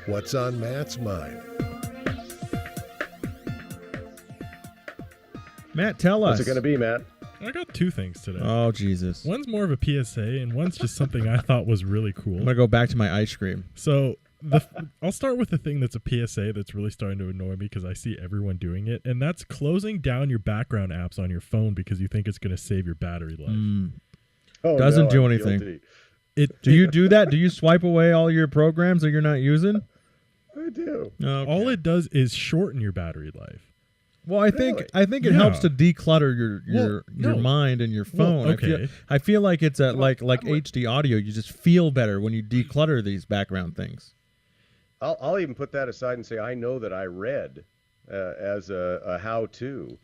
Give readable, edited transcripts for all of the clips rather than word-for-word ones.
What's on Matt's mind? Matt, tell us. What's it going to be, Matt? I got two things today. Oh, Jesus. One's more of a PSA, and one's just something I thought was really cool. I'm going to go back to my ice cream. So I'll start with the thing that's a PSA that's really starting to annoy me because I see everyone doing it, and that's closing down your background apps on your phone because you think it's going to save your battery life. Oh, Doesn't no, do I'm anything. guilty. Do you do that? Do you swipe away all your programs that you're not using? I do. Okay. All it does is shorten your battery life. Well, I think it Yeah. helps to declutter your no. mind and your phone. Well, okay. I feel like it's like HD audio. You just feel better when you declutter these background things. I'll even put that aside and say I know that I read as a how-to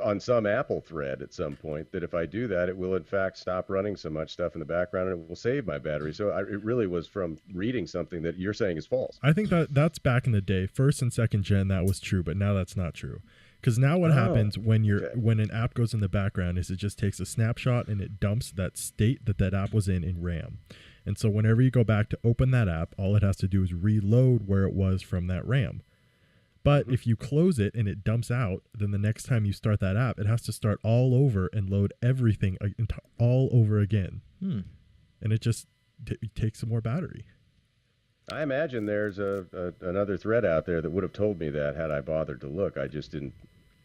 on some Apple thread at some point that if I do that, it will in fact stop running so much stuff in the background and it will save my battery. So it really was from reading something that you're saying is false. I think that's back in the day, first and second gen, that was true, but now that's not true. Because now what happens when when an app goes in the background is it just takes a snapshot and it dumps that state that app was in RAM. And so whenever you go back to open that app, all it has to do is reload where it was from that RAM. But if you close it and it dumps out, then the next time you start that app, it has to start all over and load everything all over again. And it just takes some more battery. I imagine there's another thread out there that would have told me that had I bothered to look. I just didn't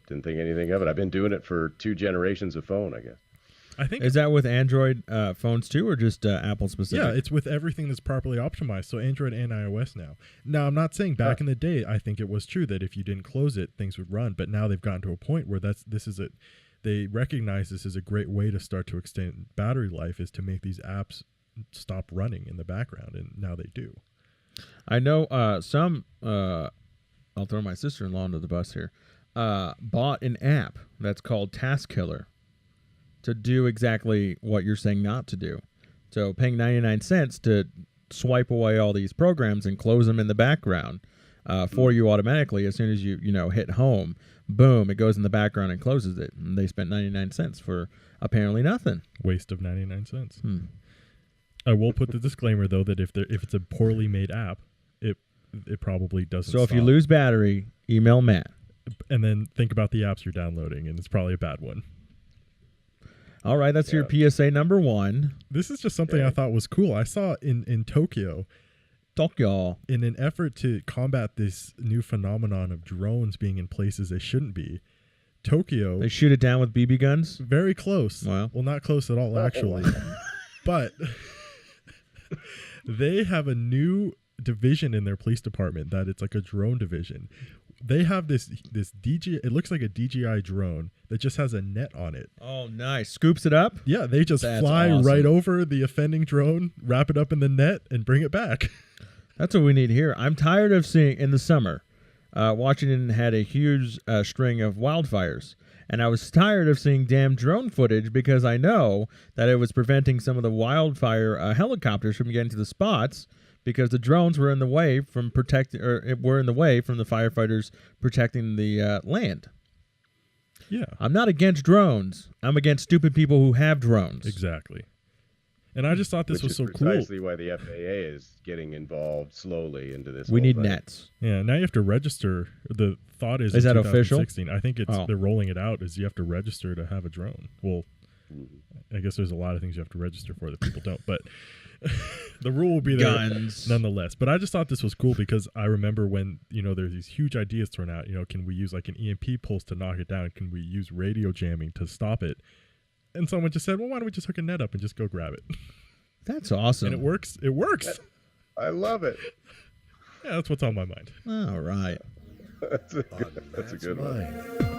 think anything of it. I've been doing it for 2 generations of phone, I guess. I think Is that with Android phones too, or just Apple specific? Yeah, it's with everything that's properly optimized, so Android and iOS now. Now, I'm not saying back in the day, I think it was true that if you didn't close it, things would run, but now they've gotten to a point where they recognize this is a great way to start to extend battery life is to make these apps stop running in the background, and now they do. I know some, I'll throw my sister-in-law under the bus here, bought an app that's called Task Killer to do exactly what you're saying not to do. So paying 99 cents to swipe away all these programs and close them in the background for you automatically as soon as you hit home. Boom, it goes in the background and closes it. And they spent 99 cents for apparently nothing. Waste of 99 cents. I will put the disclaimer, though, that if it's a poorly made app, it probably doesn't So if you lose battery, email Matt. And then think about the apps you're downloading, and it's probably a bad one. All right, that's your PSA number 1. This is just something I thought was cool. I saw in Tokyo, in an effort to combat this new phenomenon of drones being in places they shouldn't be, Tokyo... They shoot it down with BB guns? Very close. Wow. Well, not close at all, actually. But they have a new division in their police department that it's like a drone division. They have this DJI, it looks like a DJI drone that just has a net on it. Oh, nice. Scoops it up? Yeah, they just That's fly awesome. right over the offending drone, wrap it up in the net, and bring it back. That's what we need here. I'm tired of seeing, in the summer, Washington had a huge string of wildfires. And I was tired of seeing damn drone footage because I know that it was preventing some of the wildfire helicopters from getting to the spots because the drones were in the way from the firefighters protecting the land. Yeah. I'm not against drones. I'm against stupid people who have drones. Exactly. And I just thought this was so Which is cool. precisely why the FAA is getting involved slowly into this. We whole need thing. nets. Yeah, now you have to register. The thought is Is in that official? 2016, I think they're rolling it out is you have to register to have a drone. Well, I guess there's a lot of things you have to register for that people don't, but the rule will be there Guns. nonetheless. But I just thought this was cool because I remember when, there's these huge ideas thrown out, can we use like an EMP pulse to knock it down? Can we use radio jamming to stop it? And someone just said, well, why don't we just hook a net up and just go grab it? That's awesome. And it works. It works. I love it. Yeah, that's what's on my mind. All right. That's a good one.